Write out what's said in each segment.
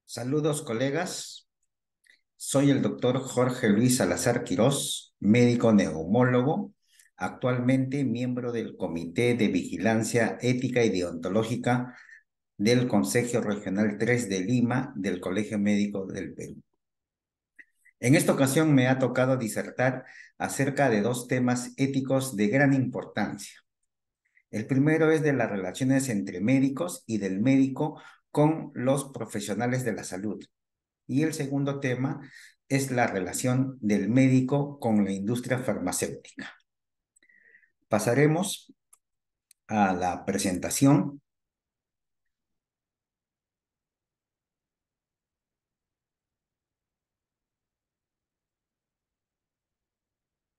Saludos, colegas. Soy el doctor Jorge Luis Salazar Quirós, médico neumólogo, actualmente miembro del Comité de Vigilancia Ética y Deontológica del Consejo Regional 3 de Lima del Colegio Médico del Perú. En esta ocasión me ha tocado disertar acerca de dos temas éticos de gran importancia. El primero es de las relaciones entre médicos y del médico con los profesionales de la salud. Y el segundo tema es la relación del médico con la industria farmacéutica. Pasaremos a la presentación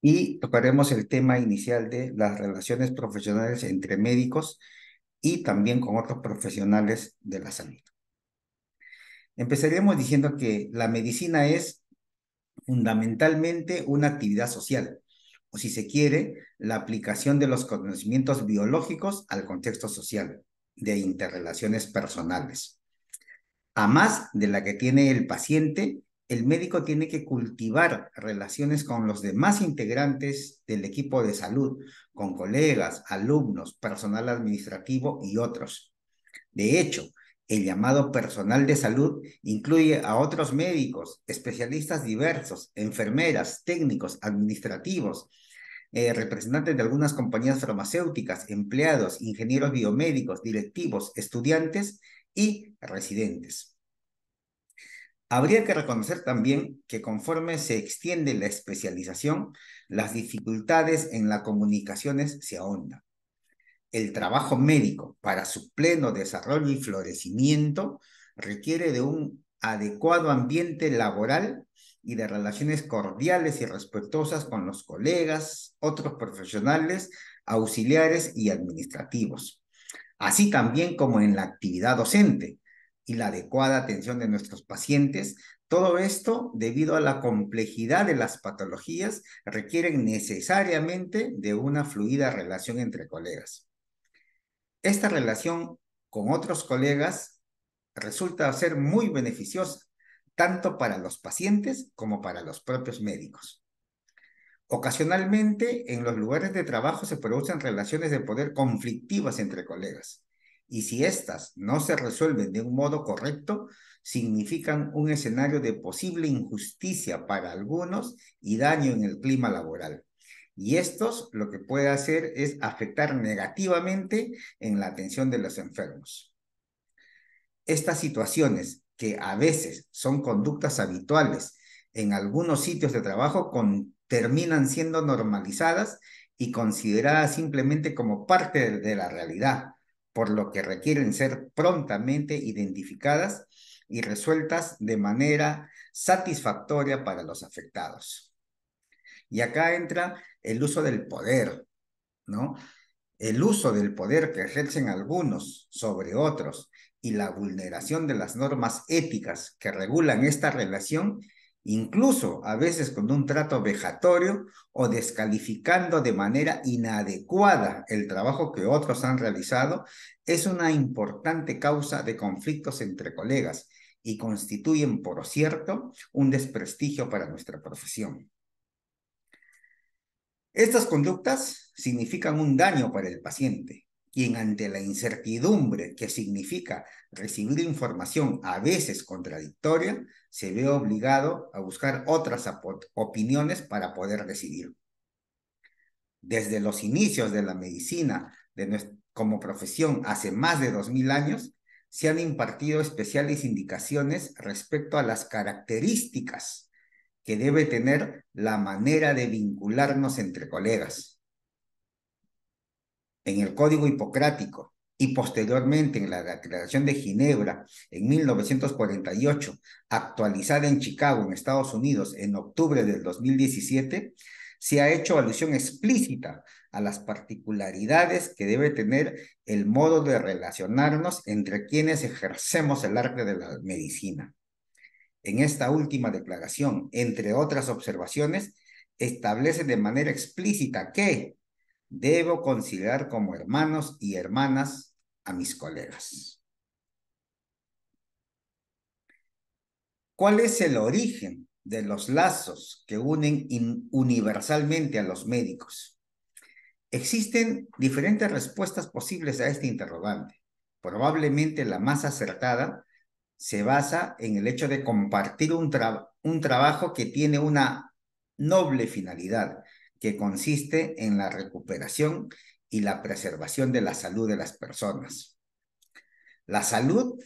y tocaremos el tema inicial de las relaciones profesionales entre médicos y también con otros profesionales de la salud. Empezaríamos diciendo que la medicina es fundamentalmente una actividad social, o si se quiere, la aplicación de los conocimientos biológicos al contexto social, de interrelaciones personales. A más de la que tiene el paciente, el médico tiene que cultivar relaciones con los demás integrantes del equipo de salud, con colegas, alumnos, personal administrativo y otros. De hecho, el llamado personal de salud incluye a otros médicos, especialistas diversos, enfermeras, técnicos, administrativos, representantes de algunas compañías farmacéuticas, empleados, ingenieros biomédicos, directivos, estudiantes y residentes. Habría que reconocer también que conforme se extiende la especialización, las dificultades en las comunicaciones se ahondan. El trabajo médico para su pleno desarrollo y florecimiento requiere de un adecuado ambiente laboral y de relaciones cordiales y respetuosas con los colegas, otros profesionales, auxiliares y administrativos, así también como en la actividad docente y la adecuada atención de nuestros pacientes. Todo esto, debido a la complejidad de las patologías, requieren necesariamente de una fluida relación entre colegas. Esta relación con otros colegas resulta ser muy beneficiosa, tanto para los pacientes como para los propios médicos. Ocasionalmente, en los lugares de trabajo se producen relaciones de poder conflictivas entre colegas, y si éstas no se resuelven de un modo correcto, significan un escenario de posible injusticia para algunos y daño en el clima laboral. Y estos lo que puede hacer es afectar negativamente en la atención de los enfermos. Estas situaciones, que a veces son conductas habituales en algunos sitios de trabajo, terminan siendo normalizadas y consideradas simplemente como parte de la realidad, por lo que requieren ser prontamente identificadas y resueltas de manera satisfactoria para los afectados. Y acá entra el uso del poder, ¿no? El uso del poder que ejercen algunos sobre otros y la vulneración de las normas éticas que regulan esta relación, incluso a veces con un trato vejatorio o descalificando de manera inadecuada el trabajo que otros han realizado, es una importante causa de conflictos entre colegas y constituyen, por cierto, un desprestigio para nuestra profesión. Estas conductas significan un daño para el paciente, quien ante la incertidumbre que significa recibir información a veces contradictoria, se ve obligado a buscar otras opiniones para poder decidir. Desde los inicios de la medicina como profesión hace más de 2000 años, se han impartido especiales indicaciones respecto a las características que debe tener la manera de vincularnos entre colegas. En el Código Hipocrático y posteriormente en la Declaración de Ginebra en 1948, actualizada en Chicago, en Estados Unidos, en octubre del 2017, se ha hecho alusión explícita a las particularidades que debe tener el modo de relacionarnos entre quienes ejercemos el arte de la medicina. En esta última declaración, entre otras observaciones, establece de manera explícita que debo considerar como hermanos y hermanas a mis colegas. ¿Cuál es el origen de los lazos que unen universalmente a los médicos? Existen diferentes respuestas posibles a este interrogante. Probablemente la más acertada se basa en el hecho de compartir un trabajo que tiene una noble finalidad, que consiste en la recuperación y la preservación de la salud de las personas. La salud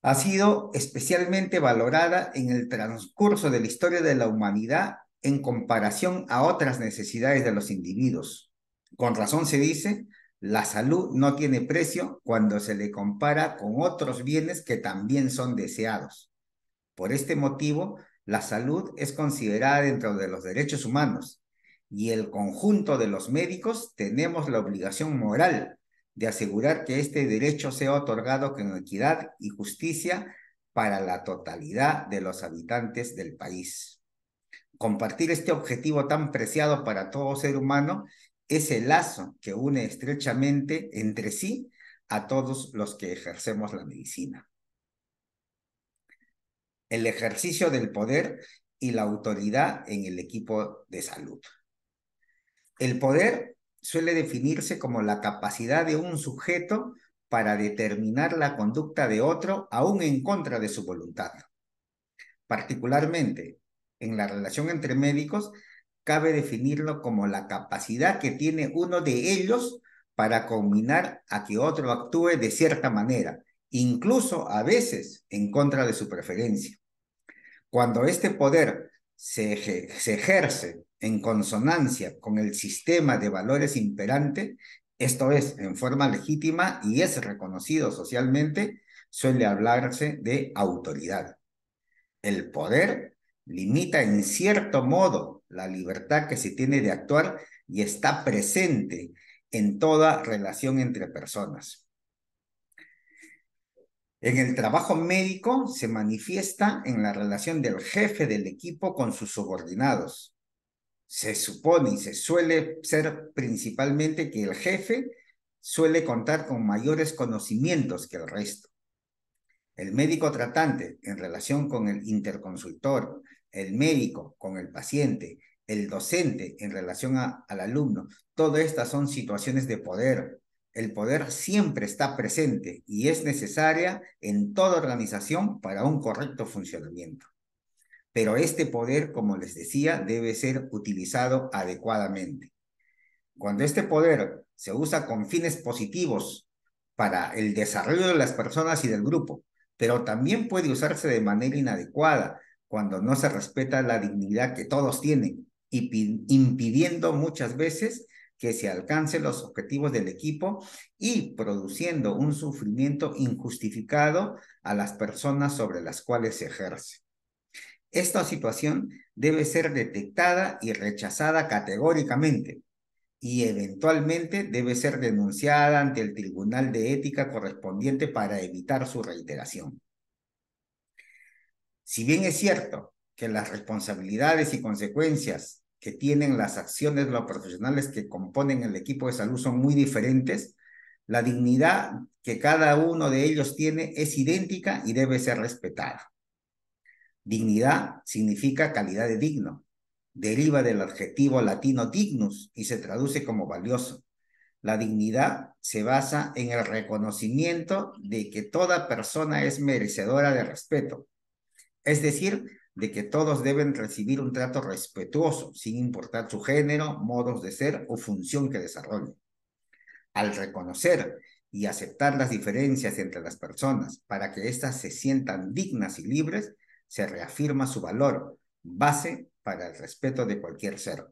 ha sido especialmente valorada en el transcurso de la historia de la humanidad en comparación a otras necesidades de los individuos. Con razón se dice, la salud no tiene precio cuando se le compara con otros bienes que también son deseados. Por este motivo, la salud es considerada dentro de los derechos humanos y el conjunto de los médicos tenemos la obligación moral de asegurar que este derecho sea otorgado con equidad y justicia para la totalidad de los habitantes del país. Compartir este objetivo tan preciado para todo ser humano es el lazo que une estrechamente entre sí a todos los que ejercemos la medicina. El ejercicio del poder y la autoridad en el equipo de salud. El poder suele definirse como la capacidad de un sujeto para determinar la conducta de otro, aún en contra de su voluntad. Particularmente, en la relación entre médicos, cabe definirlo como la capacidad que tiene uno de ellos para combinar a que otro actúe de cierta manera, incluso a veces en contra de su preferencia. Cuando este poder se ejerce en consonancia con el sistema de valores imperante, esto es, en forma legítima y es reconocido socialmente, suele hablarse de autoridad. El poder limita en cierto modo la libertad que se tiene de actuar y está presente en toda relación entre personas. En el trabajo médico se manifiesta en la relación del jefe del equipo con sus subordinados. Se supone y se suele ser principalmente que el jefe suele contar con mayores conocimientos que el resto. El médico tratante en relación con el interconsultor, el médico con el paciente, el docente en relación al alumno, todas estas son situaciones de poder. El poder siempre está presente y es necesaria en toda organización para un correcto funcionamiento. Pero este poder, como les decía, debe ser utilizado adecuadamente. Cuando este poder se usa con fines positivos para el desarrollo de las personas y del grupo, pero también puede usarse de manera inadecuada cuando no se respeta la dignidad que todos tienen, impidiendo muchas veces que se alcancen los objetivos del equipo y produciendo un sufrimiento injustificado a las personas sobre las cuales se ejerce. Esta situación debe ser detectada y rechazada categóricamente y eventualmente debe ser denunciada ante el Tribunal de Ética correspondiente para evitar su reiteración. Si bien es cierto que las responsabilidades y consecuencias que tienen las acciones de los profesionales que componen el equipo de salud son muy diferentes, la dignidad que cada uno de ellos tiene es idéntica y debe ser respetada. Dignidad significa calidad de digno. Deriva del adjetivo latino dignus y se traduce como valioso. La dignidad se basa en el reconocimiento de que toda persona es merecedora de respeto. Es decir, de que todos deben recibir un trato respetuoso, sin importar su género, modos de ser o función que desarrollen. Al reconocer y aceptar las diferencias entre las personas para que éstas se sientan dignas y libres, se reafirma su valor, base para el respeto de cualquier ser.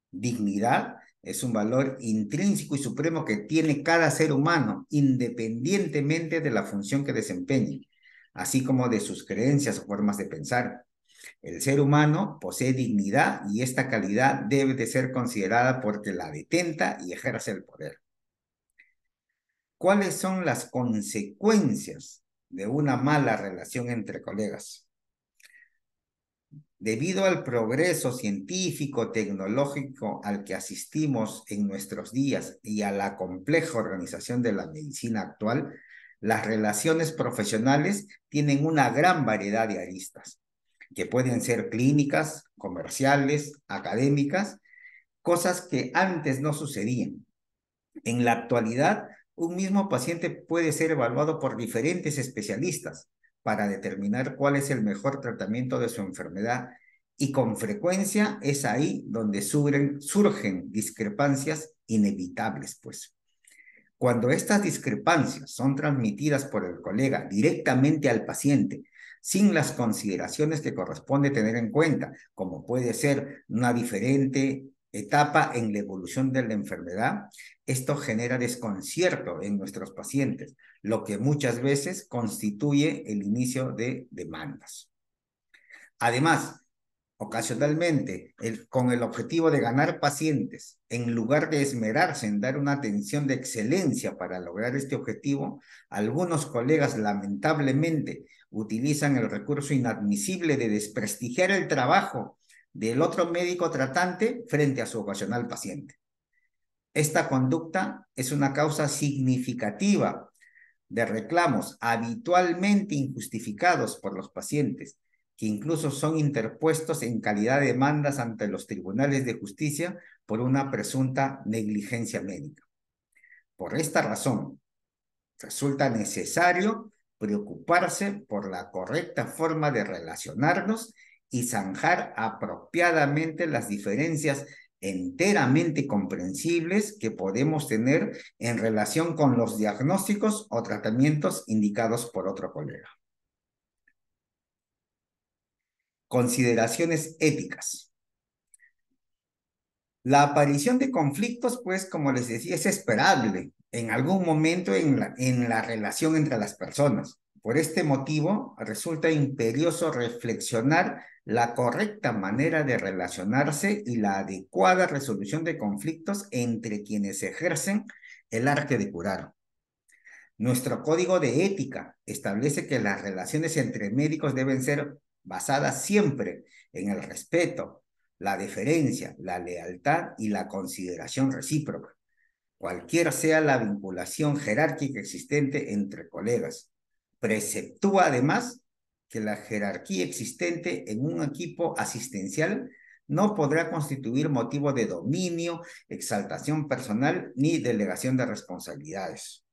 Dignidad es un valor intrínseco y supremo que tiene cada ser humano, independientemente de la función que desempeñe, así como de sus creencias o formas de pensar. El ser humano posee dignidad y esta calidad debe de ser considerada porque la detenta y ejerce el poder. ¿Cuáles son las consecuencias de una mala relación entre colegas? Debido al progreso científico, tecnológico al que asistimos en nuestros días y a la compleja organización de la medicina actual, Las relaciones profesionales tienen una gran variedad de aristas, que pueden ser clínicas, comerciales, académicas, cosas que antes no sucedían. En la actualidad, un mismo paciente puede ser evaluado por diferentes especialistas para determinar cuál es el mejor tratamiento de su enfermedad, y con frecuencia es ahí donde surgen discrepancias inevitables, pues. Cuando estas discrepancias son transmitidas por el colega directamente al paciente, sin las consideraciones que corresponde tener en cuenta, como puede ser una diferente etapa en la evolución de la enfermedad, esto genera desconcierto en nuestros pacientes, lo que muchas veces constituye el inicio de demandas. Además, ocasionalmente, con el objetivo de ganar pacientes, en lugar de esmerarse en dar una atención de excelencia para lograr este objetivo, algunos colegas lamentablemente utilizan el recurso inadmisible de desprestigiar el trabajo del otro médico tratante frente a su ocasional paciente. Esta conducta es una causa significativa de reclamos habitualmente injustificados por los pacientes, que incluso son interpuestos en calidad de demandas ante los tribunales de justicia por una presunta negligencia médica. Por esta razón, resulta necesario preocuparse por la correcta forma de relacionarnos y zanjar apropiadamente las diferencias enteramente comprensibles que podemos tener en relación con los diagnósticos o tratamientos indicados por otro colega. Consideraciones éticas. La aparición de conflictos, pues, como les decía, es esperable en algún momento en la relación entre las personas. Por este motivo, resulta imperioso reflexionar la correcta manera de relacionarse y la adecuada resolución de conflictos entre quienes ejercen el arte de curar. Nuestro código de ética establece que las relaciones entre médicos deben ser basadas siempre en el respeto, la deferencia, la lealtad y la consideración recíproca, cualquiera sea la vinculación jerárquica existente entre colegas. Preceptúa además que la jerarquía existente en un equipo asistencial no podrá constituir motivo de dominio, exaltación personal ni delegación de responsabilidades.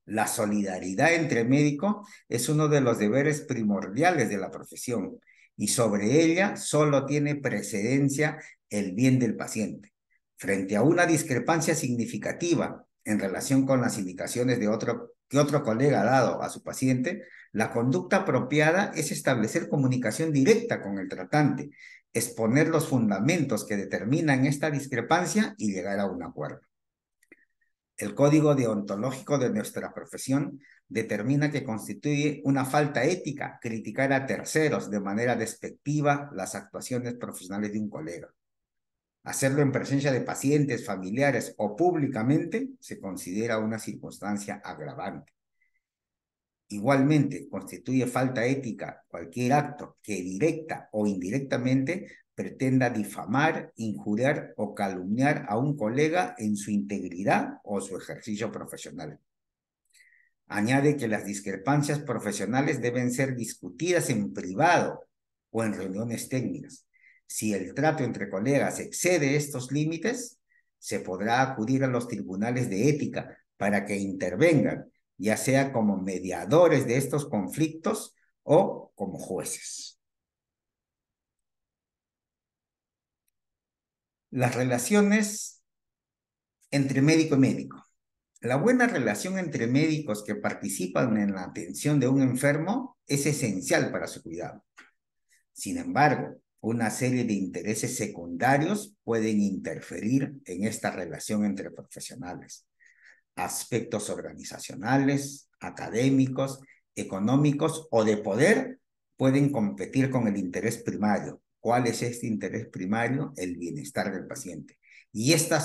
La solidaridad entre médicos es uno de los deberes primordiales de la profesión, y sobre ella solo tiene precedencia el bien del paciente. Frente a una discrepancia significativa en relación con las indicaciones que otro colega ha dado a su paciente, la conducta apropiada es establecer comunicación directa con el tratante, exponer los fundamentos que determinan esta discrepancia y llegar a un acuerdo. El código deontológico de nuestra profesión determina que constituye una falta ética criticar a terceros de manera despectiva las actuaciones profesionales de un colega. Hacerlo en presencia de pacientes, familiares o públicamente se considera una circunstancia agravante. Igualmente, constituye falta ética cualquier acto que directa o indirectamente pretenda difamar, injuriar o calumniar a un colega en su integridad o su ejercicio profesional. Añade que las discrepancias profesionales deben ser discutidas en privado o en reuniones técnicas. Si el trato entre colegas excede estos límites, se podrá acudir a los tribunales de ética para que intervengan, ya sea como mediadores de estos conflictos o como jueces. Las relaciones entre médico y médico. La buena relación entre médicos que participan en la atención de un enfermo es esencial para su cuidado. Sin embargo, una serie de intereses secundarios pueden interferir en esta relación entre profesionales. Aspectos organizacionales, académicos, económicos o de poder pueden competir con el interés primario. ¿Cuál es este interés primario? El bienestar del paciente. Y esta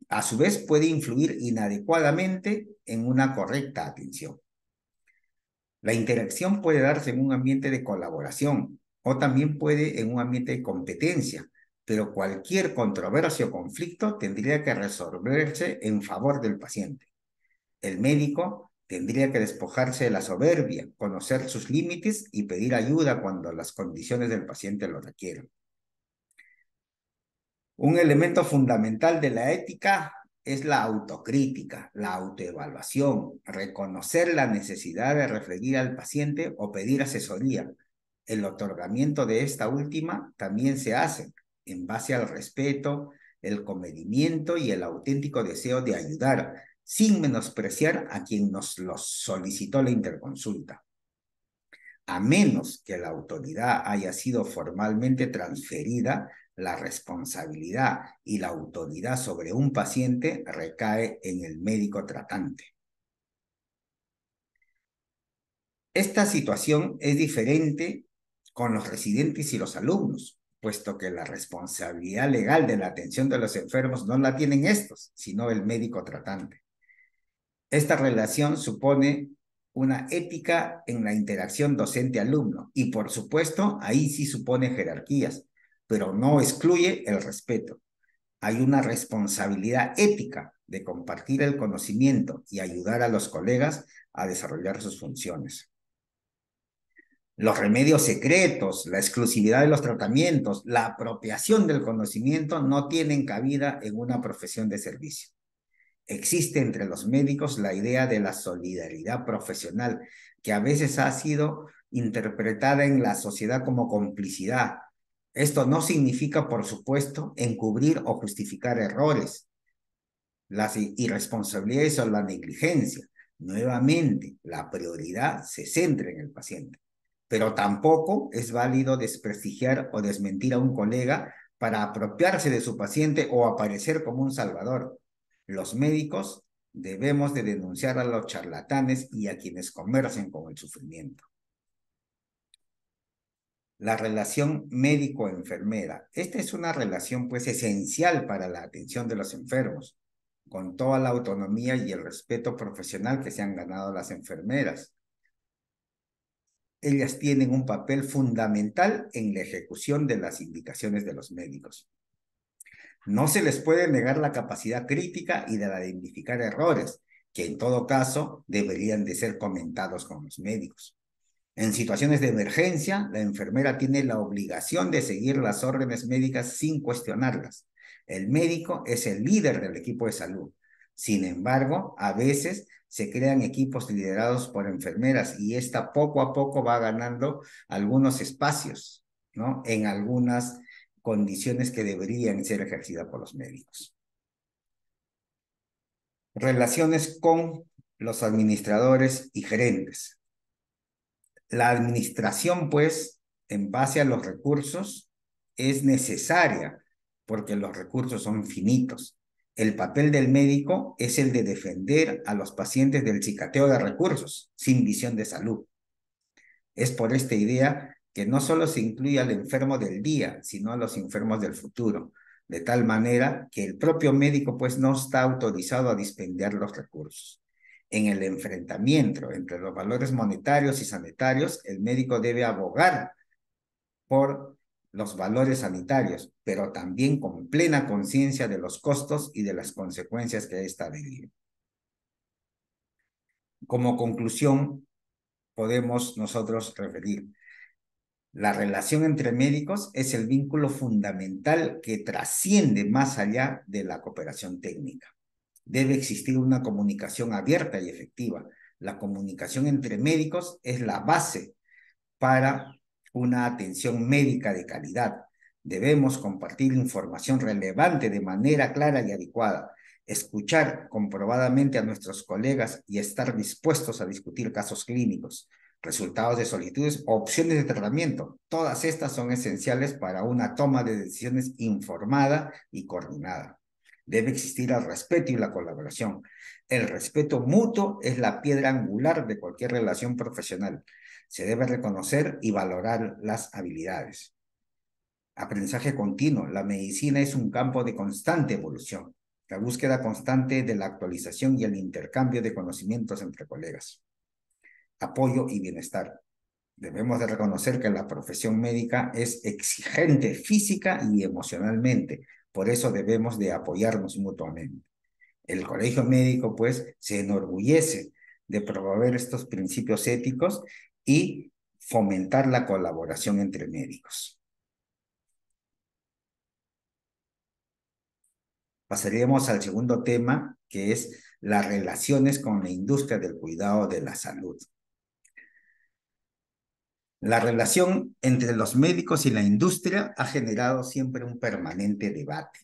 a su vez puede influir inadecuadamente en una correcta atención. La interacción puede darse en un ambiente de colaboración o también puede en un ambiente de competencia, pero cualquier controversia o conflicto tendría que resolverse en favor del paciente. El médico tendría que despojarse de la soberbia, conocer sus límites y pedir ayuda cuando las condiciones del paciente lo requieran. Un elemento fundamental de la ética es la autocrítica, la autoevaluación, reconocer la necesidad de referir al paciente o pedir asesoría. El otorgamiento de esta última también se hace en base al respeto, el comedimiento y el auténtico deseo de ayudar, sin menospreciar a quien nos los solicitó la interconsulta. A menos que la autoridad haya sido formalmente transferida, la responsabilidad y la autoridad sobre un paciente recae en el médico tratante. Esta situación es diferente con los residentes y los alumnos, puesto que la responsabilidad legal de la atención de los enfermos no la tienen estos, sino el médico tratante. Esta relación supone una ética en la interacción docente-alumno y, por supuesto, ahí sí supone jerarquías, pero no excluye el respeto. Hay una responsabilidad ética de compartir el conocimiento y ayudar a los colegas a desarrollar sus funciones. Los remedios secretos, la exclusividad de los tratamientos, la apropiación del conocimiento no tienen cabida en una profesión de servicio. Existe entre los médicos la idea de la solidaridad profesional, que a veces ha sido interpretada en la sociedad como complicidad. Esto no significa, por supuesto, encubrir o justificar errores, las irresponsabilidades o la negligencia. Nuevamente, la prioridad se centra en el paciente, pero tampoco es válido desprestigiar o desmentir a un colega para apropiarse de su paciente o aparecer como un salvador. Los médicos debemos de denunciar a los charlatanes y a quienes comercian con el sufrimiento. La relación médico-enfermera. Esta es una relación pues esencial para la atención de los enfermos, con toda la autonomía y el respeto profesional que se han ganado las enfermeras. Ellas tienen un papel fundamental en la ejecución de las indicaciones de los médicos. No se les puede negar la capacidad crítica y de la de identificar errores, que en todo caso deberían de ser comentados con los médicos. En situaciones de emergencia, la enfermera tiene la obligación de seguir las órdenes médicas sin cuestionarlas. El médico es el líder del equipo de salud. Sin embargo, a veces se crean equipos liderados por enfermeras y esta poco a poco va ganando algunos espacios, ¿no? En algunas condiciones que deberían ser ejercidas por los médicos. Relaciones con los administradores y gerentes. La administración, pues, en base a los recursos, es necesaria porque los recursos son finitos. El papel del médico es el de defender a los pacientes del cicateo de recursos, sin visión de salud. Es por esta idea que no solo se incluye al enfermo del día, sino a los enfermos del futuro, de tal manera que el propio médico pues no está autorizado a dispendiar los recursos. En el enfrentamiento entre los valores monetarios y sanitarios, el médico debe abogar por los valores sanitarios, pero también con plena conciencia de los costos y de las consecuencias que esta deriva. Como conclusión, podemos nosotros referir: la relación entre médicos es el vínculo fundamental que trasciende más allá de la cooperación técnica. Debe existir una comunicación abierta y efectiva. La comunicación entre médicos es la base para una atención médica de calidad. Debemos compartir información relevante de manera clara y adecuada, escuchar comprobadamente a nuestros colegas y estar dispuestos a discutir casos clínicos, resultados de solicitudes, opciones de tratamiento. Todas estas son esenciales para una toma de decisiones informada y coordinada. Debe existir el respeto y la colaboración. El respeto mutuo es la piedra angular de cualquier relación profesional. Se debe reconocer y valorar las habilidades. Aprendizaje continuo. La medicina es un campo de constante evolución. La búsqueda constante de la actualización y el intercambio de conocimientos entre colegas. Apoyo y bienestar. Debemos de reconocer que la profesión médica es exigente física y emocionalmente. Por eso debemos de apoyarnos mutuamente. El Colegio Médico, pues, se enorgullece de promover estos principios éticos y fomentar la colaboración entre médicos. Pasaríamos al segundo tema, que es las relaciones con la industria del cuidado de la salud. La relación entre los médicos y la industria ha generado siempre un permanente debate.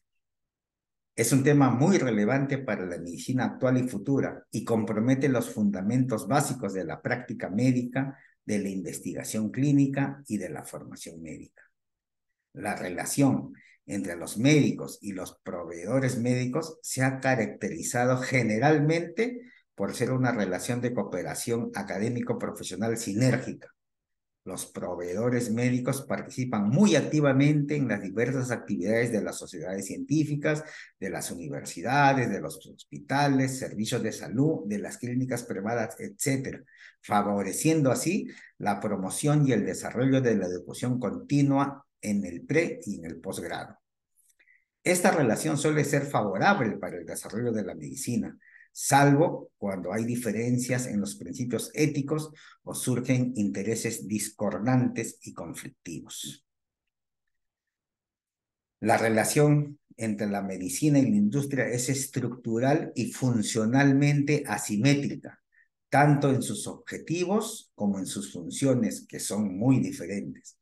Es un tema muy relevante para la medicina actual y futura y compromete los fundamentos básicos de la práctica médica, de la investigación clínica y de la formación médica. La relación entre los médicos y los proveedores médicos se ha caracterizado generalmente por ser una relación de cooperación académico-profesional sinérgica. Los proveedores médicos participan muy activamente en las diversas actividades de las sociedades científicas, de las universidades, de los hospitales, servicios de salud, de las clínicas privadas, etcétera, favoreciendo así la promoción y el desarrollo de la educación continua en el pre y en el posgrado. Esta relación suele ser favorable para el desarrollo de la medicina, salvo cuando hay diferencias en los principios éticos o surgen intereses discordantes y conflictivos. La relación entre la medicina y la industria es estructural y funcionalmente asimétrica, tanto en sus objetivos como en sus funciones, que son muy diferentes.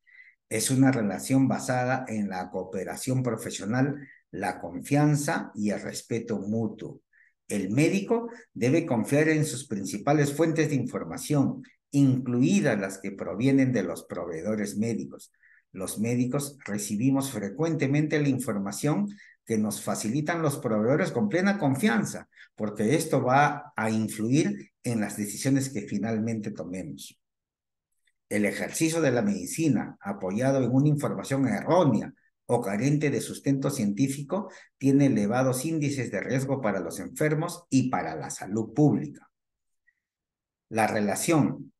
Es una relación basada en la cooperación profesional, la confianza y el respeto mutuo. El médico debe confiar en sus principales fuentes de información, incluidas las que provienen de los proveedores médicos. Los médicos recibimos frecuentemente la información que nos facilitan los proveedores con plena confianza, porque esto va a influir en las decisiones que finalmente tomemos. El ejercicio de la medicina apoyado en una información errónea o carente de sustento científico tiene elevados índices de riesgo para los enfermos y para la salud pública. La relación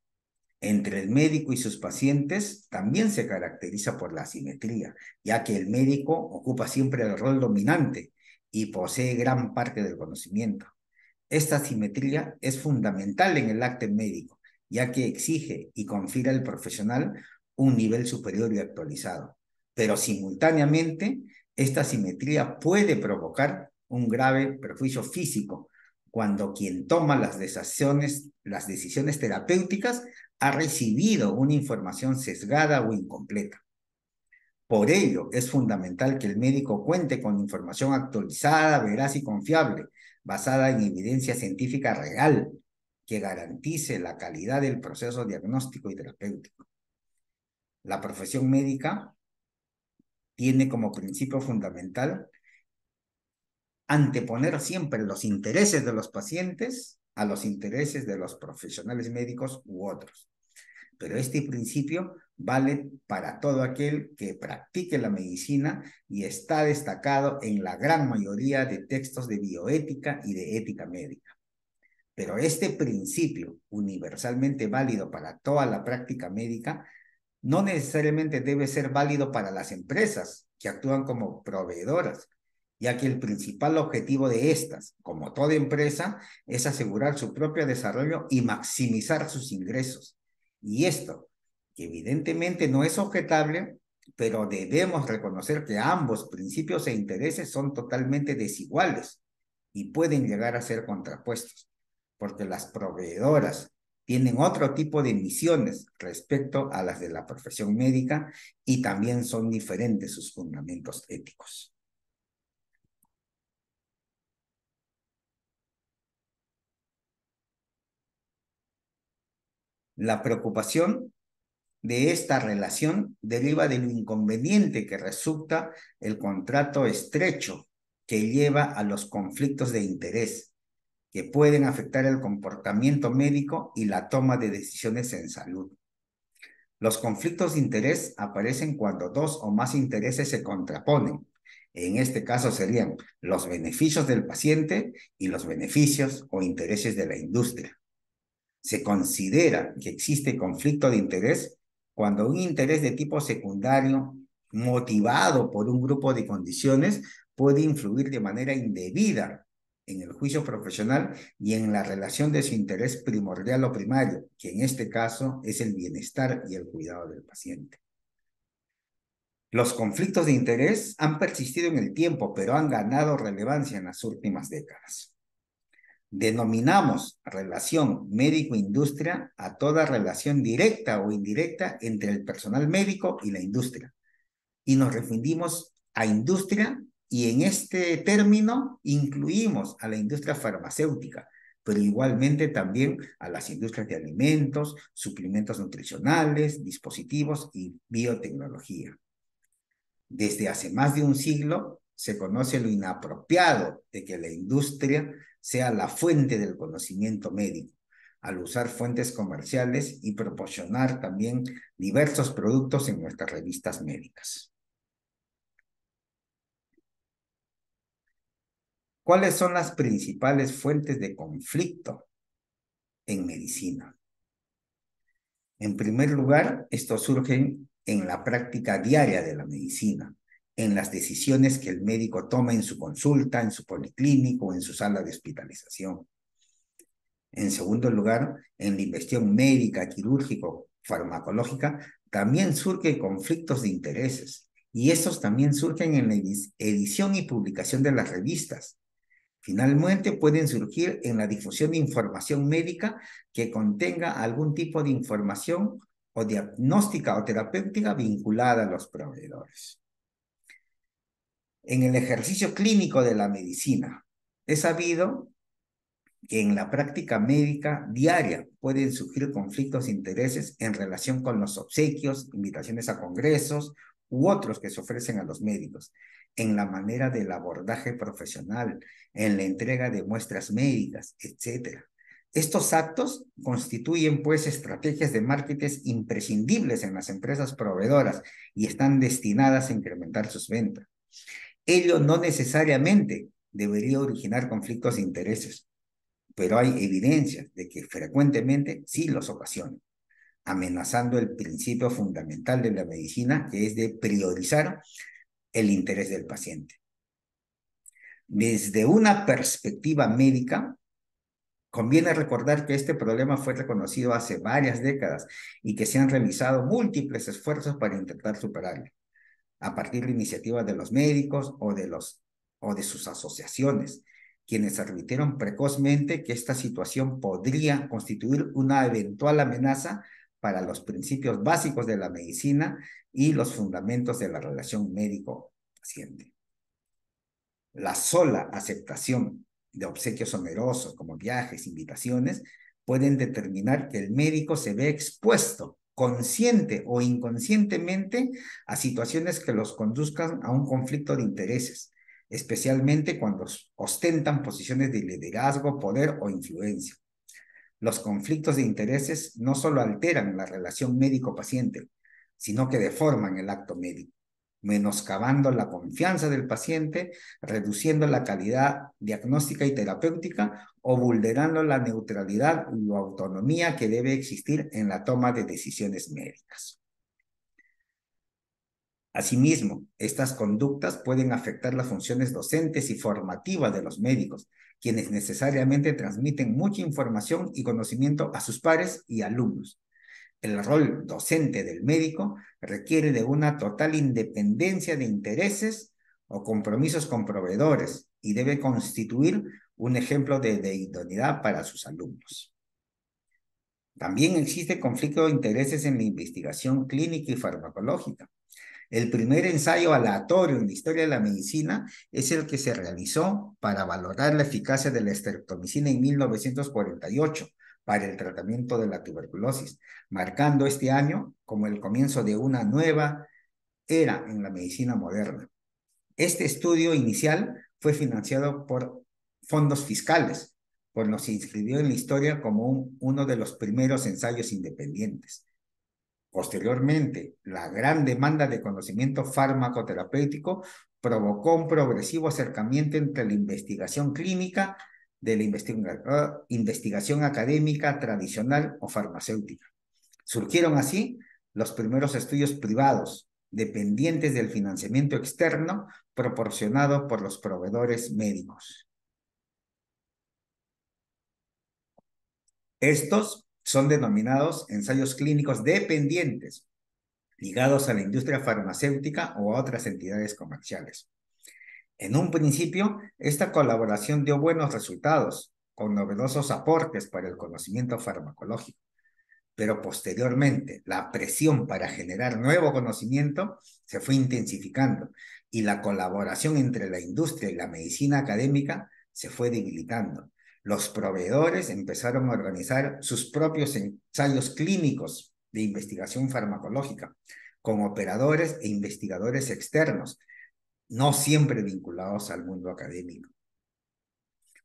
entre el médico y sus pacientes también se caracteriza por la asimetría, ya que el médico ocupa siempre el rol dominante y posee gran parte del conocimiento. Esta asimetría es fundamental en el acto médico, ya que exige y confiere al profesional un nivel superior y actualizado. Pero simultáneamente, esta asimetría puede provocar un grave perjuicio físico cuando quien toma las decisiones terapéuticas ha recibido una información sesgada o incompleta. Por ello, es fundamental que el médico cuente con información actualizada, veraz y confiable, basada en evidencia científica real, que garantice la calidad del proceso diagnóstico y terapéutico. La profesión médica tiene como principio fundamental anteponer siempre los intereses de los pacientes a los intereses de los profesionales médicos u otros. Pero este principio vale para todo aquel que practique la medicina y está destacado en la gran mayoría de textos de bioética y de ética médica. Pero este principio, universalmente válido para toda la práctica médica, no necesariamente debe ser válido para las empresas que actúan como proveedoras, ya que el principal objetivo de estas, como toda empresa, es asegurar su propio desarrollo y maximizar sus ingresos. Y esto, que evidentemente no es objetable, pero debemos reconocer que ambos principios e intereses son totalmente desiguales y pueden llegar a ser contrapuestos, porque las proveedoras tienen otro tipo de misiones respecto a las de la profesión médica y también son diferentes sus fundamentos éticos. La preocupación de esta relación deriva de lo inconveniente que resulta el contrato estrecho que lleva a los conflictos de interés que pueden afectar el comportamiento médico y la toma de decisiones en salud. Los conflictos de interés aparecen cuando dos o más intereses se contraponen. En este caso serían los beneficios del paciente y los beneficios o intereses de la industria. Se considera que existe conflicto de interés cuando un interés de tipo secundario, motivado por un grupo de condiciones, puede influir de manera indebida en el juicio profesional y en la relación de su interés primordial o primario, que en este caso es el bienestar y el cuidado del paciente. Los conflictos de interés han persistido en el tiempo, pero han ganado relevancia en las últimas décadas. Denominamos relación médico-industria a toda relación directa o indirecta entre el personal médico y la industria. Y nos referimos a industria y en este término incluimos a la industria farmacéutica, pero igualmente también a las industrias de alimentos, suplementos nutricionales, dispositivos y biotecnología. Desde hace más de un siglo se conoce lo inapropiado de que la industria sea la fuente del conocimiento médico, al usar fuentes comerciales y proporcionar también diversos productos en nuestras revistas médicas. ¿Cuáles son las principales fuentes de conflicto en medicina? En primer lugar, estos surgen en la práctica diaria de la medicina, en las decisiones que el médico toma en su consulta, en su policlínico o en su sala de hospitalización. En segundo lugar, en la investigación médica, quirúrgico, farmacológica, también surgen conflictos de intereses, y estos también surgen en la edición y publicación de las revistas. Finalmente, pueden surgir en la difusión de información médica que contenga algún tipo de información o diagnóstica o terapéutica vinculada a los proveedores. En el ejercicio clínico de la medicina, es sabido que en la práctica médica diaria pueden surgir conflictos de intereses en relación con los obsequios, invitaciones a congresos u otros que se ofrecen a los médicos, en la manera del abordaje profesional, en la entrega de muestras médicas, etc. Estos actos constituyen, pues, estrategias de marketing imprescindibles en las empresas proveedoras y están destinadas a incrementar sus ventas. Ello no necesariamente debería originar conflictos de intereses, pero hay evidencias de que frecuentemente sí los ocasionan, amenazando el principio fundamental de la medicina, que es de priorizar el interés del paciente. Desde una perspectiva médica, conviene recordar que este problema fue reconocido hace varias décadas y que se han realizado múltiples esfuerzos para intentar superarlo, a partir de iniciativas de los médicos o de sus asociaciones, quienes advirtieron precozmente que esta situación podría constituir una eventual amenaza para los principios básicos de la medicina y los fundamentos de la relación médico-paciente. La sola aceptación de obsequios onerosos como viajes, invitaciones, pueden determinar que el médico se ve expuesto, consciente o inconscientemente, a situaciones que los conduzcan a un conflicto de intereses, especialmente cuando ostentan posiciones de liderazgo, poder o influencia. Los conflictos de intereses no solo alteran la relación médico-paciente, sino que deforman el acto médico, menoscabando la confianza del paciente, reduciendo la calidad diagnóstica y terapéutica o vulnerando la neutralidad y autonomía que debe existir en la toma de decisiones médicas. Asimismo, estas conductas pueden afectar las funciones docentes y formativas de los médicos, quienes necesariamente transmiten mucha información y conocimiento a sus pares y alumnos. El rol docente del médico requiere de una total independencia de intereses o compromisos con proveedores y debe constituir un ejemplo de idoneidad para sus alumnos. También existe conflicto de intereses en la investigación clínica y farmacológica. El primer ensayo aleatorio en la historia de la medicina es el que se realizó para valorar la eficacia de la estreptomicina en 1948 para el tratamiento de la tuberculosis, marcando este año como el comienzo de una nueva era en la medicina moderna. Este estudio inicial fue financiado por fondos fiscales, por lo que se inscribió en la historia como uno de los primeros ensayos independientes. Posteriormente, la gran demanda de conocimiento farmacoterapéutico provocó un progresivo acercamiento entre la investigación clínica de la investigación académica tradicional o farmacéutica. Surgieron así los primeros estudios privados, dependientes del financiamiento externo proporcionado por los proveedores médicos. Estos son denominados ensayos clínicos dependientes, ligados a la industria farmacéutica o a otras entidades comerciales. En un principio, esta colaboración dio buenos resultados, con novedosos aportes para el conocimiento farmacológico, pero posteriormente la presión para generar nuevo conocimiento se fue intensificando y la colaboración entre la industria y la medicina académica se fue debilitando. Los proveedores empezaron a organizar sus propios ensayos clínicos de investigación farmacológica con operadores e investigadores externos, no siempre vinculados al mundo académico.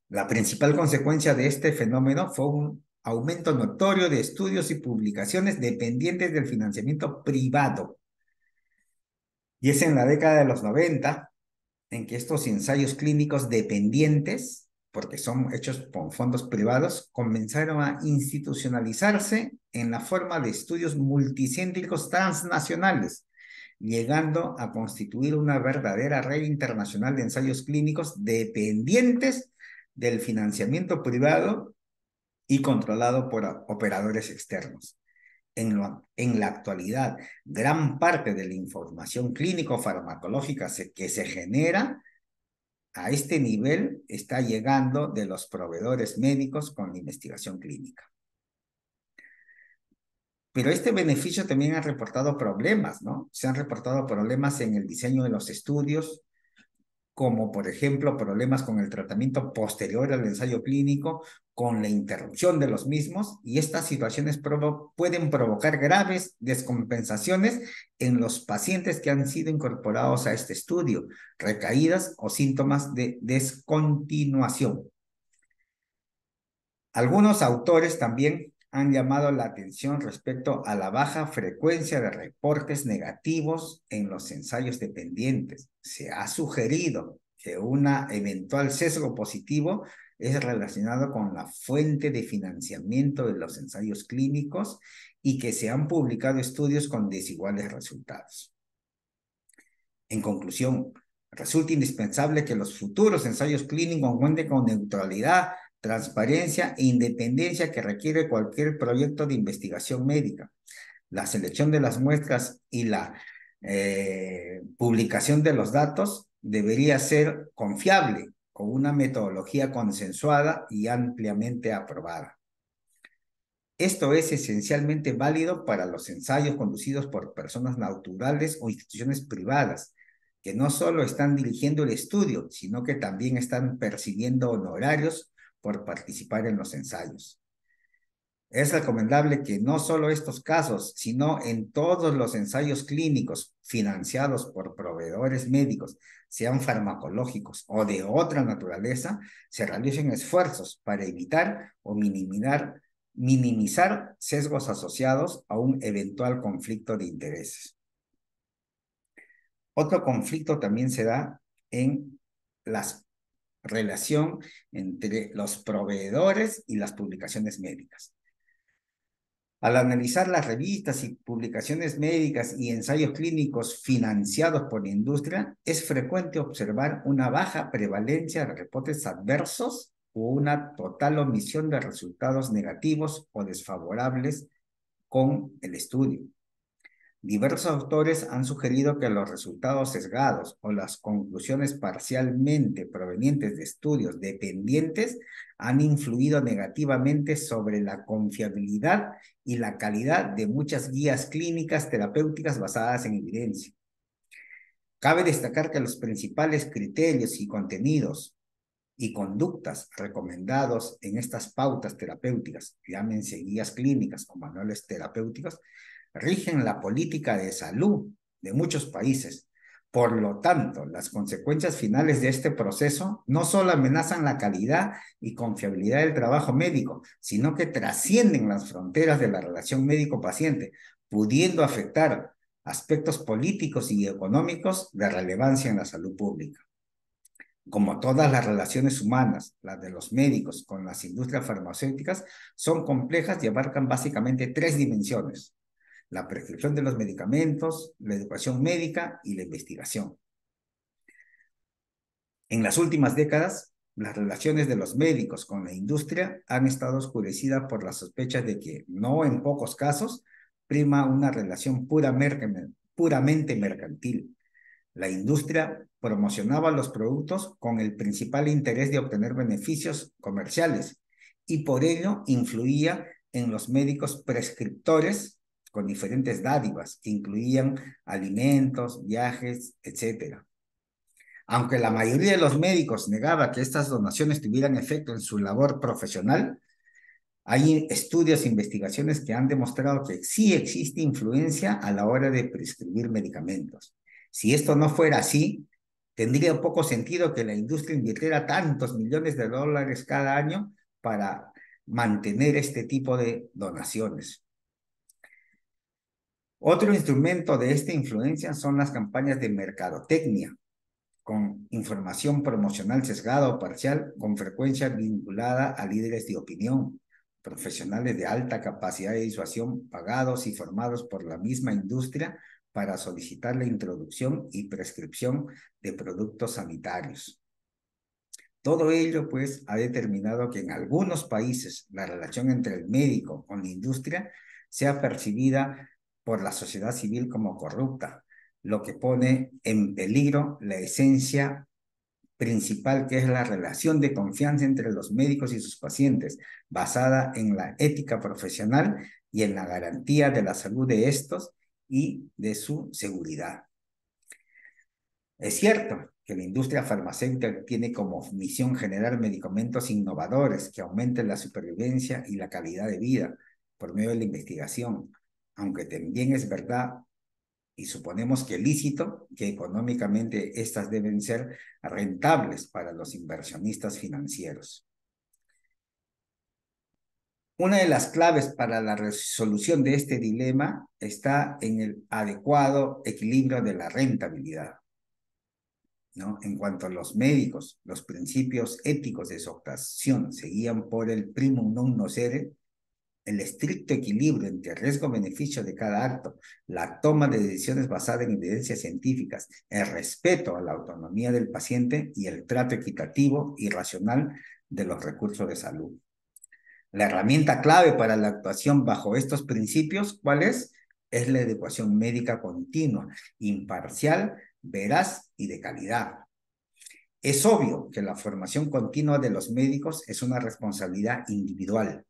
La principal consecuencia de este fenómeno fue un aumento notorio de estudios y publicaciones dependientes del financiamiento privado. Y es en la década de los 90 en que estos ensayos clínicos dependientes, porque son hechos con fondos privados, comenzaron a institucionalizarse en la forma de estudios multicéntricos transnacionales, llegando a constituir una verdadera red internacional de ensayos clínicos dependientes del financiamiento privado y controlado por operadores externos. En la actualidad, gran parte de la información clínico-farmacológica que se genera a este nivel está llegando de los proveedores médicos con la investigación clínica. Pero este beneficio también ha reportado problemas, ¿no? Se han reportado problemas en el diseño de los estudios, como por ejemplo problemas con el tratamiento posterior al ensayo clínico, con la interrupción de los mismos, y estas situaciones pueden provocar graves descompensaciones en los pacientes que han sido incorporados a este estudio, recaídas o síntomas de descontinuación. Algunos autores también han llamado la atención respecto a la baja frecuencia de reportes negativos en los ensayos dependientes. Se ha sugerido que un eventual sesgo positivo es relacionado con la fuente de financiamiento de los ensayos clínicos y que se han publicado estudios con desiguales resultados. En conclusión, resulta indispensable que los futuros ensayos clínicos cuenten con neutralidad, transparencia e independencia que requiere cualquier proyecto de investigación médica. La selección de las muestras y la publicación de los datos debería ser confiable, con una metodología consensuada y ampliamente aprobada. Esto es esencialmente válido para los ensayos conducidos por personas naturales o instituciones privadas, que no solo están dirigiendo el estudio, sino que también están percibiendo honorarios por participar en los ensayos. Es recomendable que no solo estos casos, sino en todos los ensayos clínicos financiados por proveedores médicos, sean farmacológicos o de otra naturaleza, se realicen esfuerzos para evitar o minimizar sesgos asociados a un eventual conflicto de intereses. Otro conflicto también se da en la relación entre los proveedores y las publicaciones médicas. Al analizar las revistas y publicaciones médicas y ensayos clínicos financiados por la industria, es frecuente observar una baja prevalencia de reportes adversos o una total omisión de resultados negativos o desfavorables con el estudio. Diversos autores han sugerido que los resultados sesgados o las conclusiones parcialmente provenientes de estudios dependientes han influido negativamente sobre la confiabilidad y la calidad de muchas guías clínicas terapéuticas basadas en evidencia. Cabe destacar que los principales criterios y contenidos y conductas recomendados en estas pautas terapéuticas, llámense guías clínicas o manuales terapéuticos, rigen la política de salud de muchos países. Por lo tanto, las consecuencias finales de este proceso no solo amenazan la calidad y confiabilidad del trabajo médico, sino que trascienden las fronteras de la relación médico-paciente, pudiendo afectar aspectos políticos y económicos de relevancia en la salud pública. Como todas las relaciones humanas, las de los médicos con las industrias farmacéuticas son complejas y abarcan básicamente tres dimensiones: la prescripción de los medicamentos, la educación médica y la investigación. En las últimas décadas, Las relaciones de los médicos con la industria han estado oscurecidas por las sospechas de que, no en pocos casos, prima una relación puramente mercantil. La industria promocionaba los productos con el principal interés de obtener beneficios comerciales y por ello influía en los médicos prescriptores con diferentes dádivas que incluían alimentos, viajes, etc. Aunque la mayoría de los médicos negaba que estas donaciones tuvieran efecto en su labor profesional, hay estudios e investigaciones que han demostrado que sí existe influencia a la hora de prescribir medicamentos. Si esto no fuera así, tendría poco sentido que la industria invirtiera tantos millones de dólares cada año para mantener este tipo de donaciones. Otro instrumento de esta influencia son las campañas de mercadotecnia, con información promocional sesgada o parcial, con frecuencia vinculada a líderes de opinión, profesionales de alta capacidad de disuasión pagados y formados por la misma industria para solicitar la introducción y prescripción de productos sanitarios. Todo ello, pues, ha determinado que en algunos países la relación entre el médico con la industria sea percibida por la sociedad civil como corrupta, lo que pone en peligro la esencia principal, que es la relación de confianza entre los médicos y sus pacientes, basada en la ética profesional y en la garantía de la salud de estos y de su seguridad. Es cierto que la industria farmacéutica tiene como misión generar medicamentos innovadores que aumenten la supervivencia y la calidad de vida por medio de la investigación, aunque también es verdad y suponemos que lícito, que económicamente estas deben ser rentables para los inversionistas financieros. Una de las claves para la resolución de este dilema está en el adecuado equilibrio de la rentabilidad, ¿no? En cuanto a los médicos, los principios éticos de su actuación se guían por el primum non nocere, el estricto equilibrio entre riesgo-beneficio de cada acto, la toma de decisiones basadas en evidencias científicas, el respeto a la autonomía del paciente y el trato equitativo y racional de los recursos de salud. La herramienta clave para la actuación bajo estos principios, ¿cuál es? Es la educación médica continua, imparcial, veraz y de calidad. Es obvio que la formación continua de los médicos es una responsabilidad individual,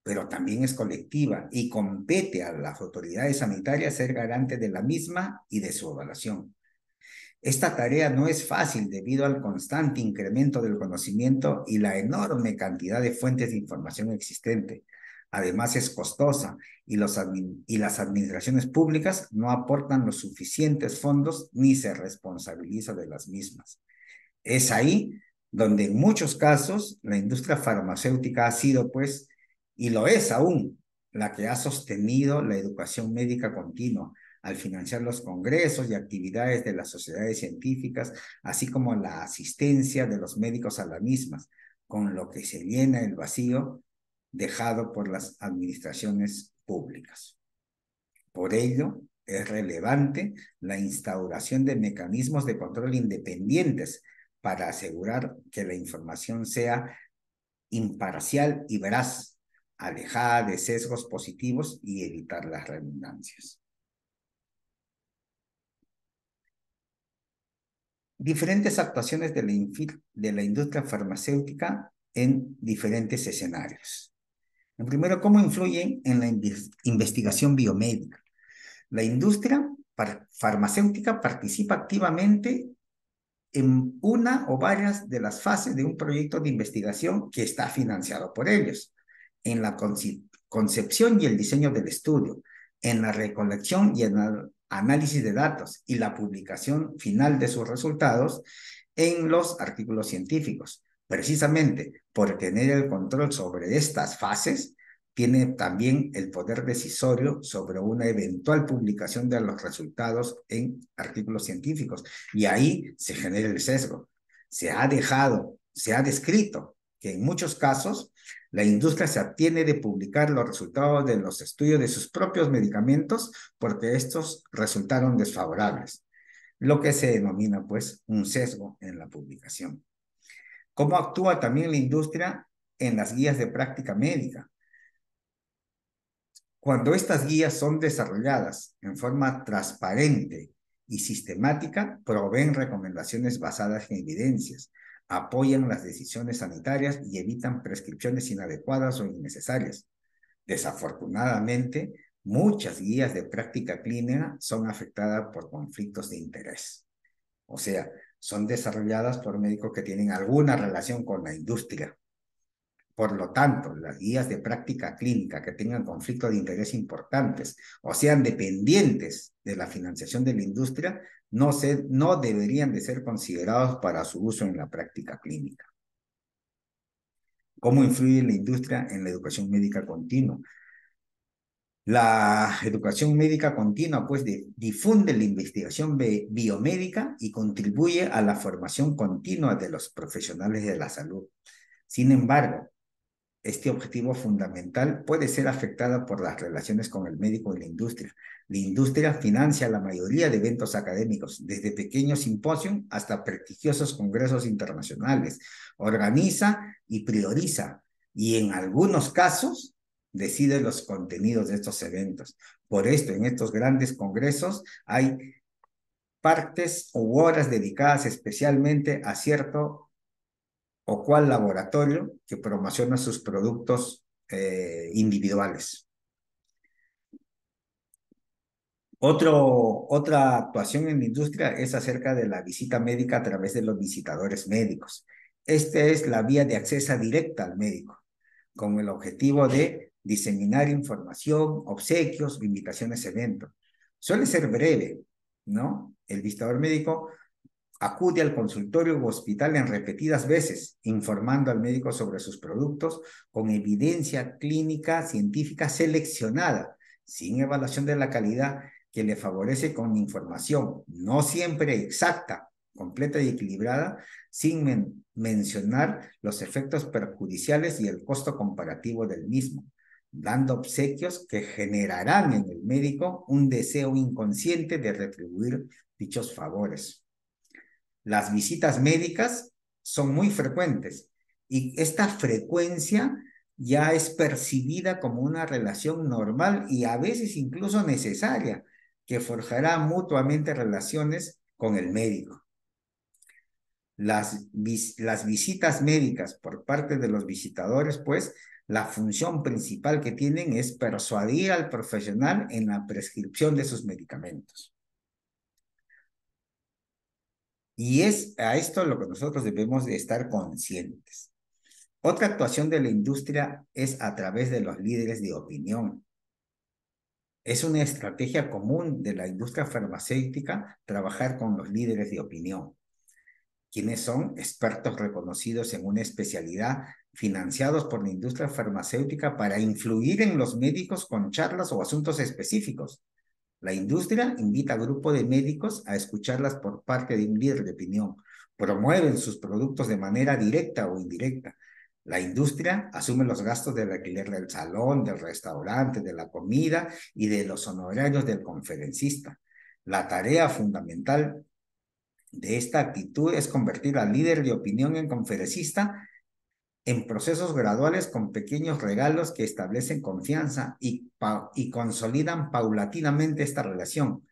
pero también es colectiva y compete a las autoridades sanitarias ser garantes de la misma y de su evaluación. Esta tarea no es fácil debido al constante incremento del conocimiento y la enorme cantidad de fuentes de información existente. Además es costosa y las administraciones públicas no aportan los suficientes fondos ni se responsabilizan de las mismas. Es ahí donde en muchos casos la industria farmacéutica ha sido, pues, y lo es aún, la que ha sostenido la educación médica continua al financiar los congresos y actividades de las sociedades científicas, así como la asistencia de los médicos a las mismas, con lo que se llena el vacío dejado por las administraciones públicas. Por ello, es relevante la instauración de mecanismos de control independientes para asegurar que la información sea imparcial y veraz, alejada de sesgos positivos y evitar las redundancias. Diferentes actuaciones de la industria farmacéutica en diferentes escenarios. En primero, ¿cómo influyen en la investigación biomédica? La industria farmacéutica participa activamente en una o varias de las fases de un proyecto de investigación que está financiado por ellos, en la concepción y el diseño del estudio, en la recolección y en el análisis de datos y la publicación final de sus resultados en los artículos científicos. Precisamente por tener el control sobre estas fases, tiene también el poder decisorio sobre una eventual publicación de los resultados en artículos científicos. Y ahí se genera el sesgo. Se ha descrito que en muchos casos la industria se abstiene de publicar los resultados de los estudios de sus propios medicamentos porque estos resultaron desfavorables, lo que se denomina, pues, un sesgo en la publicación. ¿Cómo actúa también la industria en las guías de práctica médica? Cuando estas guías son desarrolladas en forma transparente y sistemática, proveen recomendaciones basadas en evidencias, apoyan las decisiones sanitarias y evitan prescripciones inadecuadas o innecesarias. Desafortunadamente, muchas guías de práctica clínica son afectadas por conflictos de interés. O sea, son desarrolladas por médicos que tienen alguna relación con la industria. Por lo tanto, las guías de práctica clínica que tengan conflictos de interés importantes o sean dependientes de la financiación de la industria, no deberían de ser considerados para su uso en la práctica clínica. ¿Cómo influye la industria en la educación médica continua? La educación médica continua, pues, difunde la investigación biomédica y contribuye a la formación continua de los profesionales de la salud. Sin embargo, este objetivo fundamental puede ser afectado por las relaciones con el médico y la industria. La industria financia la mayoría de eventos académicos, desde pequeños simposios hasta prestigiosos congresos internacionales. Organiza y prioriza, y en algunos casos decide los contenidos de estos eventos. Por esto, en estos grandes congresos hay partes u horas dedicadas especialmente a cierto o cual laboratorio que promociona sus productos individuales. Otra actuación en la industria es acerca de la visita médica a través de los visitadores médicos. Esta es la vía de acceso directa al médico, con el objetivo de diseminar información, obsequios, invitaciones a eventos. Suele ser breve, ¿no? El visitador médico acude al consultorio u hospital en repetidas veces, informando al médico sobre sus productos con evidencia clínica científica seleccionada, sin evaluación de la calidad, que le favorece con información no siempre exacta, completa y equilibrada, sin mencionar los efectos perjudiciales y el costo comparativo del mismo, dando obsequios que generarán en el médico un deseo inconsciente de retribuir dichos favores. Las visitas médicas son muy frecuentes y esta frecuencia ya es percibida como una relación normal y a veces incluso necesaria, que forjará mutuamente relaciones con el médico. Las visitas médicas por parte de los visitadores, pues, la función principal que tienen es persuadir al profesional en la prescripción de sus medicamentos. Y es a esto lo que nosotros debemos de estar conscientes. Otra actuación de la industria es a través de los líderes de opinión. Es una estrategia común de la industria farmacéutica trabajar con los líderes de opinión, quienes son expertos reconocidos en una especialidad, financiados por la industria farmacéutica para influir en los médicos con charlas o asuntos específicos. La industria invita a grupos de médicos a escucharlas por parte de un líder de opinión. Promueven sus productos de manera directa o indirecta. La industria asume los gastos del alquiler del salón, del restaurante, de la comida y de los honorarios del conferencista. La tarea fundamental de esta actitud es convertir al líder de opinión en conferencista en procesos graduales con pequeños regalos que establecen confianza y consolidan paulatinamente esta relación.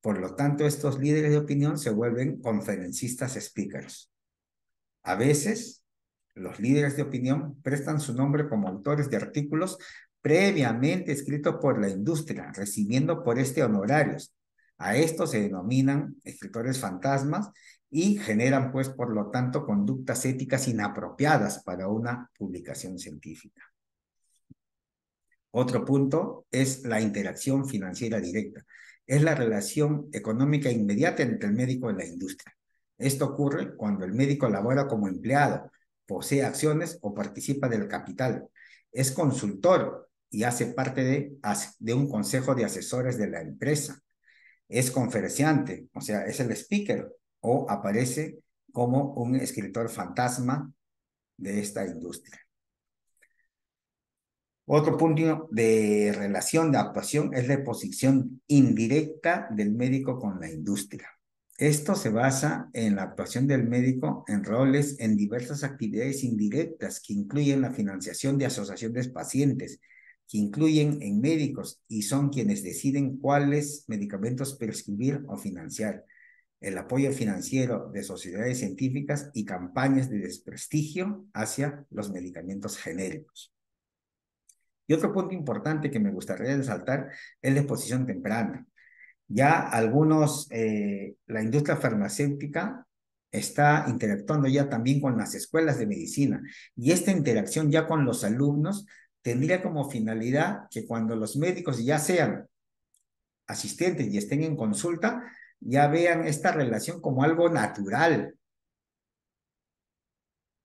Por lo tanto, estos líderes de opinión se vuelven conferencistas speakers. A veces, los líderes de opinión prestan su nombre como autores de artículos previamente escritos por la industria, recibiendo por este honorarios. A estos se denominan escritores fantasmas y generan, pues, por lo tanto, conductas éticas inapropiadas para una publicación científica. Otro punto es la interacción financiera directa. Es la relación económica inmediata entre el médico y la industria. Esto ocurre cuando el médico labora como empleado, posee acciones o participa del capital. Es consultor y hace parte de un consejo de asesores de la empresa. Es conferenciante, o sea, es el speaker, o aparece como un escritor fantasma de esta industria. Otro punto de relación de actuación es la exposición indirecta del médico con la industria. Esto se basa en la actuación del médico en roles en diversas actividades indirectas que incluyen la financiación de asociaciones de pacientes, que incluyen en médicos y son quienes deciden cuáles medicamentos prescribir o financiar, el apoyo financiero de sociedades científicas y campañas de desprestigio hacia los medicamentos genéricos. Y otro punto importante que me gustaría resaltar es la exposición temprana. Ya la industria farmacéutica está interactuando ya también con las escuelas de medicina y esta interacción ya con los alumnos tendría como finalidad que cuando los médicos ya sean asistentes y estén en consulta, ya vean esta relación como algo natural.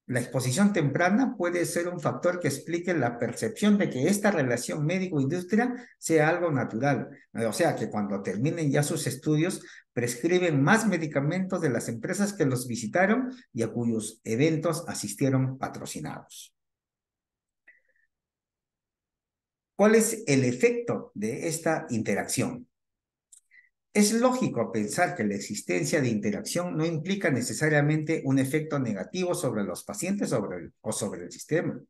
La exposición temprana puede ser un factor que explique la percepción de que esta relación médico-industria sea algo natural. O sea, que cuando terminen ya sus estudios, prescriben más medicamentos de las empresas que los visitaron y a cuyos eventos asistieron patrocinados. ¿Cuál es el efecto de esta interacción? Es lógico pensar que la existencia de interacción no implica necesariamente un efecto negativo sobre los pacientes o sobre el sistema.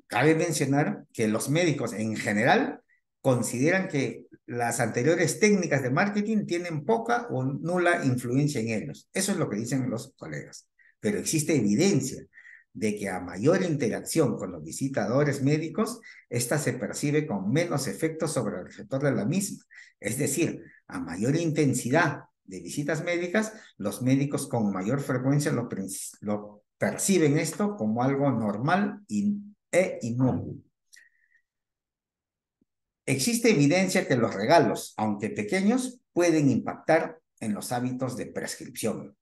Cabe mencionar que los médicos en general consideran que las anteriores técnicas de marketing tienen poca o nula influencia en ellos. Eso es lo que dicen los colegas. Pero existe evidencia de que a mayor interacción con los visitadores médicos, esta se percibe con menos efectos sobre el receptor de la misma. Es decir, a mayor intensidad de visitas médicas, los médicos con mayor frecuencia lo perciben esto como algo normal e inocuo. Existe evidencia que los regalos, aunque pequeños, pueden impactar en los hábitos de prescripción.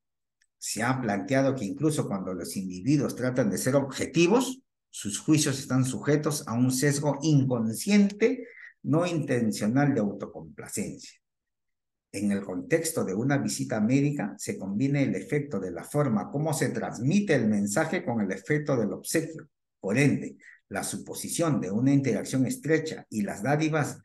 Se ha planteado que incluso cuando los individuos tratan de ser objetivos, sus juicios están sujetos a un sesgo inconsciente, no intencional de autocomplacencia. En el contexto de una visita médica, se combina el efecto de la forma como se transmite el mensaje con el efecto del obsequio. Por ende, la suposición de una interacción estrecha y las dádivas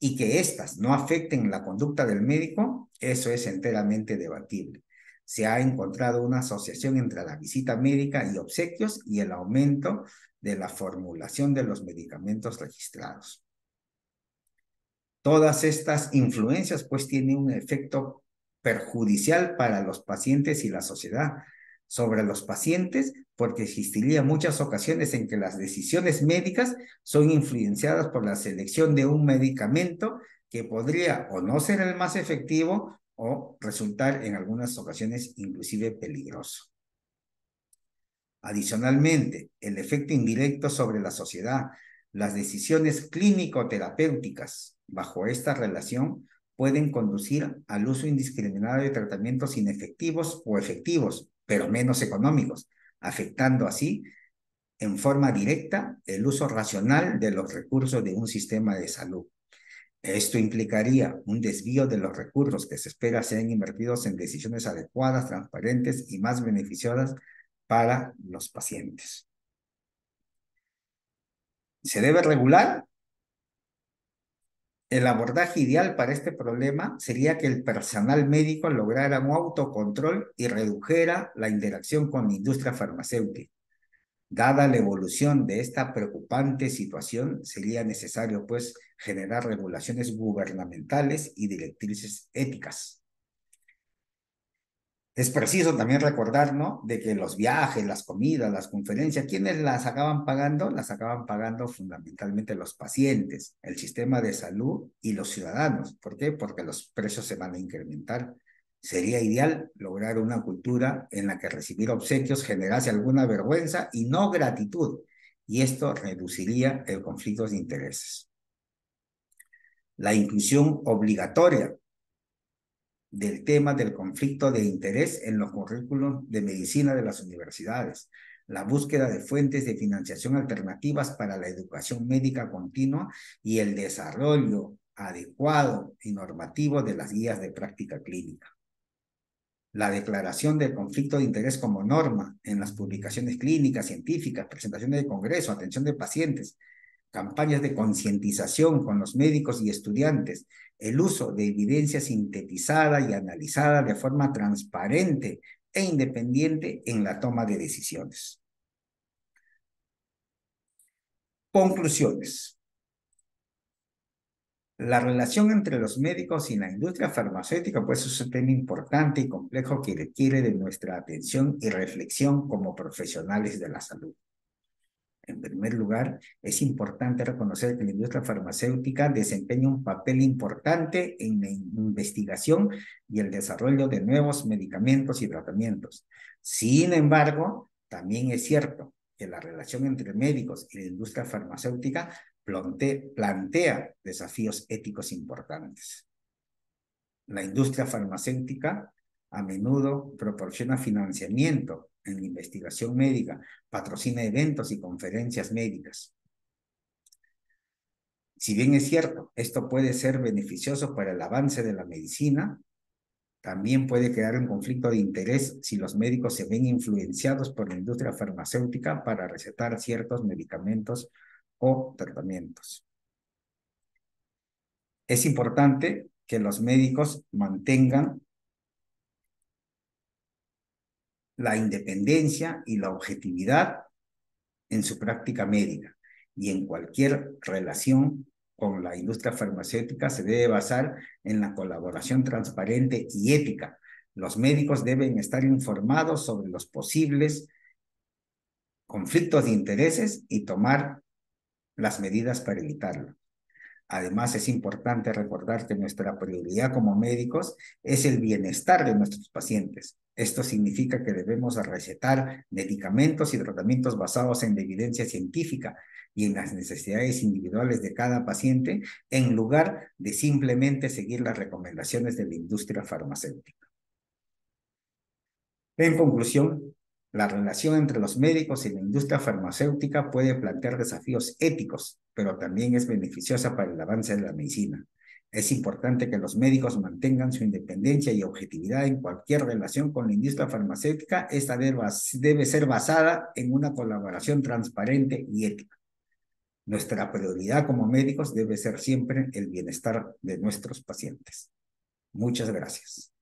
y que éstas no afecten la conducta del médico, eso es enteramente debatible. Se ha encontrado una asociación entre la visita médica y obsequios y el aumento de la formulación de los medicamentos registrados. Todas estas influencias pues tienen un efecto perjudicial para los pacientes y la sociedad. Sobre los pacientes, porque existirían muchas ocasiones en que las decisiones médicas son influenciadas por la selección de un medicamento que podría o no ser el más efectivo o resultar en algunas ocasiones inclusive peligroso. Adicionalmente, el efecto indirecto sobre la sociedad, las decisiones clínico-terapéuticas bajo esta relación pueden conducir al uso indiscriminado de tratamientos inefectivos o efectivos, pero menos económicos, afectando así en forma directa el uso racional de los recursos de un sistema de salud. Esto implicaría un desvío de los recursos que se espera sean invertidos en decisiones adecuadas, transparentes y más beneficiosas para los pacientes. ¿Se debe regular? El abordaje ideal para este problema sería que el personal médico lograra un autocontrol y redujera la interacción con la industria farmacéutica. Dada la evolución de esta preocupante situación, sería necesario, pues, generar regulaciones gubernamentales y directrices éticas. Es preciso también recordar, ¿no?, de que los viajes, las comidas, las conferencias, ¿quiénes las acaban pagando? Las acaban pagando fundamentalmente los pacientes, el sistema de salud y los ciudadanos. ¿Por qué? Porque los precios se van a incrementar. Sería ideal lograr una cultura en la que recibir obsequios generase alguna vergüenza y no gratitud, y esto reduciría el conflicto de intereses. La inclusión obligatoria del tema del conflicto de interés en los currículos de medicina de las universidades, la búsqueda de fuentes de financiación alternativas para la educación médica continua y el desarrollo adecuado y normativo de las guías de práctica clínica. La declaración del conflicto de interés como norma en las publicaciones clínicas, científicas, presentaciones de congreso, atención de pacientes, campañas de concientización con los médicos y estudiantes, el uso de evidencia sintetizada y analizada de forma transparente e independiente en la toma de decisiones. Conclusiones. La relación entre los médicos y la industria farmacéutica, pues es un tema importante y complejo que requiere de nuestra atención y reflexión como profesionales de la salud. En primer lugar, es importante reconocer que la industria farmacéutica desempeña un papel importante en la investigación y el desarrollo de nuevos medicamentos y tratamientos. Sin embargo, también es cierto que la relación entre médicos y la industria farmacéutica plantea desafíos éticos importantes. La industria farmacéutica a menudo proporciona financiamiento en la investigación médica, patrocina eventos y conferencias médicas. Si bien es cierto, esto puede ser beneficioso para el avance de la medicina, también puede crear un conflicto de interés si los médicos se ven influenciados por la industria farmacéutica para recetar ciertos medicamentos o tratamientos. Es importante que los médicos mantengan la independencia y la objetividad en su práctica médica y en cualquier relación con la industria farmacéutica se debe basar en la colaboración transparente y ética. Los médicos deben estar informados sobre los posibles conflictos de intereses y tomar las medidas para evitarlo. Además, es importante recordar que nuestra prioridad como médicos es el bienestar de nuestros pacientes. Esto significa que debemos recetar medicamentos y tratamientos basados en la evidencia científica y en las necesidades individuales de cada paciente, en lugar de simplemente seguir las recomendaciones de la industria farmacéutica. En conclusión, la relación entre los médicos y la industria farmacéutica puede plantear desafíos éticos, pero también es beneficiosa para el avance de la medicina. Es importante que los médicos mantengan su independencia y objetividad en cualquier relación con la industria farmacéutica. Esta debe ser basada en una colaboración transparente y ética. Nuestra prioridad como médicos debe ser siempre el bienestar de nuestros pacientes. Muchas gracias.